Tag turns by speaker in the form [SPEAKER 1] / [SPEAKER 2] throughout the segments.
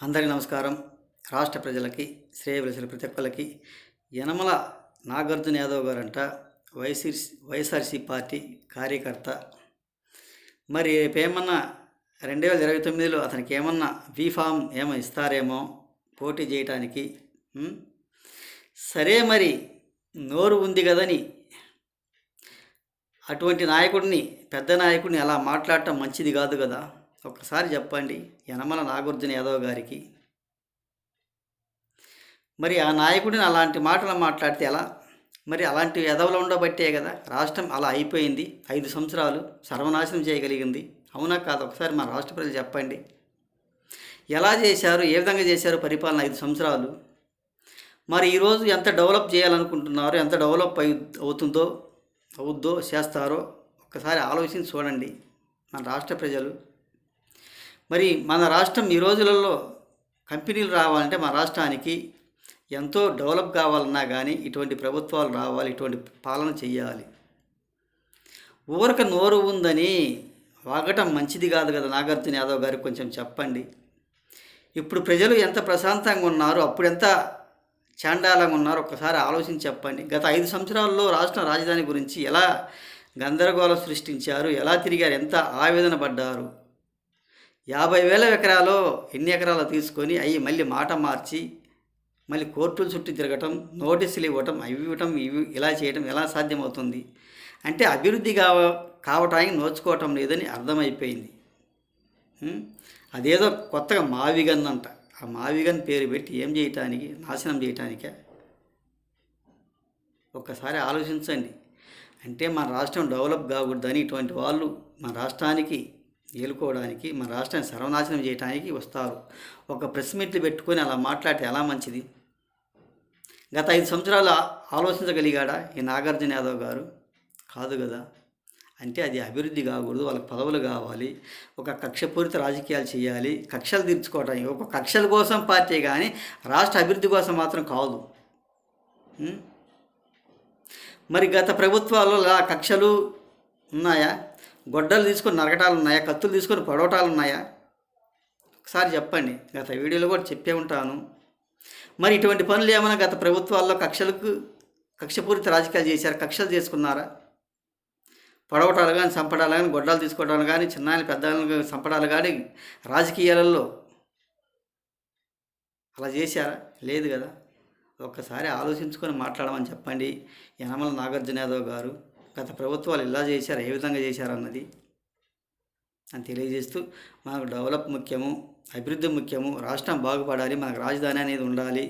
[SPEAKER 1] అందరికీ నమస్కారం. రాష్ట్ర ప్రజలకి, శ్రేయభిలాషుల ప్రతి ఒక్కళ్ళకి యనమల నాగార్జున యాదవ్ గారంట వైఎస్ఆర్సీ పార్టీ కార్యకర్త. మరి రేపేమన్నా 2029లో అతనికి ఏమన్నా బీఫామ్ ఏమో ఇస్తారేమో పోటీ చేయటానికి. సరే, మరి నోరు ఉంది కదని అటువంటి నాయకుడిని, పెద్ద నాయకుడిని అలా మాట్లాడటం మంచిది కాదు కదా. ఒక్కసారి చెప్పండి యనమల నాగార్జున యాదవ్ గారికి. మరి ఆ నాయకుడిని అలాంటి మాటలు మాట్లాడితే ఎలా? మరి అలాంటి ఎదవలు ఉండబట్టే కదా రాష్ట్రం అలా అయిపోయింది. 5 సంవత్సరాలు సర్వనాశనం చేయగలిగింది. అవునా కాదు? ఒకసారి మన రాష్ట్ర ప్రజలు చెప్పండి, ఎలా చేశారు, ఏ విధంగా చేశారు పరిపాలన 5 సంవత్సరాలు? మరి ఈరోజు ఎంత డెవలప్ చేయాలనుకుంటున్నారో, ఎంత డెవలప్ అవుద్దో చేస్తారో ఒక్కసారి ఆలోచించి చూడండి మన రాష్ట్ర ప్రజలు. మరి మన రాష్ట్రం ఈ రోజులలో కంపెనీలు రావాలంటే మన రాష్ట్రానికి ఎంతో డెవలప్ కావాలన్నా కానీ ఇటువంటి ప్రభుత్వాలు రావాలి, ఇటువంటి పాలన చేయాలి. ఊరక నోరు ఉందని వాగటం మంచిది కాదు కదా. నాగార్జున యాదవ్ గారికి కొంచెం చెప్పండి. ఇప్పుడు ప్రజలు ఎంత ప్రశాంతంగా ఉన్నారు, అప్పుడు ఎంత చాండాలంగా ఉన్నారు ఒక్కసారి ఆలోచించి చెప్పండి. గత 5 సంవత్సరాల్లో రాష్ట్ర రాజధాని గురించి ఎలా గందరగోళం సృష్టించారు, ఎలా తిరిగారు, ఎంత ఆవేదన పడ్డారు. 50,000 ఎకరాలు ఎన్ని ఎకరాలు తీసుకొని అవి మళ్ళీ మాట మార్చి మళ్ళీ కోర్టుల చుట్టూ తిరగటం, నోటీసులు ఇవ్వటం, ఇవి ఇలా చేయడం ఎలా సాధ్యమవుతుంది? అంటే అభివృద్ధి కావటానికి నోచుకోవటం లేదని అర్థమైపోయింది. అదేదో కొత్తగా మావిగన్ అంట. ఆ మావిగన్ పేరు పెట్టి ఏం చేయటానికి? నాశనం చేయటానికే. ఒక్కసారి ఆలోచించండి. అంటే మన రాష్ట్రం డెవలప్ కాకూడదని ఇటువంటి వాళ్ళు మన రాష్ట్రానికి ఏలుకోవడానికి, మన రాష్ట్రాన్ని సర్వనాశనం చేయడానికి వస్తారు. ఒక ప్రెస్ మీట్లు పెట్టుకొని అలా మాట్లాడితే ఎలా మంచిది? గత 5 సంవత్సరాలు ఆలోచించగలిగాడా ఈ నాగార్జున యాదవ్ గారు? కాదు కదా. అంటే అది అభివృద్ధి కాకూడదు, వాళ్ళకి పదవులు కావాలి, ఒక కక్షపూరిత రాజకీయాలు చేయాలి, కక్షలు తీర్చుకోవడానికి. ఒక కక్షల కోసం పార్టీ కానీ రాష్ట్ర అభివృద్ధి కోసం మాత్రం కాదు. మరి గత ప్రభుత్వాల్లో కక్షలు ఉన్నాయా? గొడ్డలు తీసుకొని నరకటాలు ఉన్నాయా? కత్తులు తీసుకొని పడవటాలు ఉన్నాయా? ఒకసారి చెప్పండి. గత వీడియోలో కూడా చెప్పే ఉంటాను. మరి ఇటువంటి పనులు ఏమైనా గత ప్రభుత్వాల్లో కక్షపూరిత రాజకీయాలు చేశారు, కక్షలు చేసుకున్నారా? పడవటాలు కానీ, చంపడాలు కానీ, గొడ్డలు తీసుకోవడాలు కానీ, చిన్నాయలు పెద్దలను చంపడాలు కానీ రాజకీయాలలో అలా చేశారా? లేదు కదా. ఒక్కసారి ఆలోచించుకొని మాట్లాడమని చెప్పండి యనమల నాగార్జున యాదవ్ గారు. గత ప్రభుత్వాలు ఎలా చేశారు, ఏ విధంగా చేశారన్నది అని తెలియజేస్తూ, మనకు డెవలప్ ముఖ్యము, అభివృద్ధి ముఖ్యము, రాష్ట్రం బాగుపడాలి, మనకు రాజధాని అనేది ఉండాలి.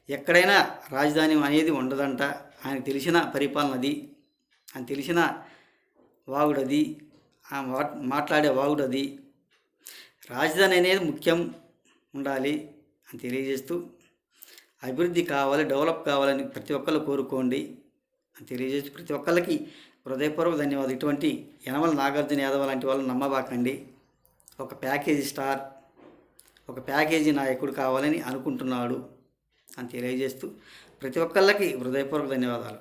[SPEAKER 1] ఎక్కడైనా రాజధాని అనేది ఉండదంట. ఆయనకు తెలిసిన పరిపాలనది, ఆయన తెలిసిన వాగుడది, మాట్లాడే వాగుడది. రాజధాని అనేది ముఖ్యం ఉండాలి అని తెలియజేస్తూ, అభివృద్ధి కావాలి, డెవలప్ కావాలని ప్రతి ఒక్కళ్ళు కోరుకోండి అని తెలియజేస్తూ, ప్రతి ఒక్కళ్ళకి హృదయపూర్వక ధన్యవాదాలు. ఇటువంటి యనమల నాగార్జున యాదవ్ లాంటి వాళ్ళు నమ్మబాకండి. ఒక ప్యాకేజీ స్టార్, ఒక ప్యాకేజీ నాయకుడు కావాలని అనుకుంటున్నాడు అని తెలియజేస్తూ, ప్రతి ఒక్కళ్ళకి హృదయపూర్వక ధన్యవాదాలు.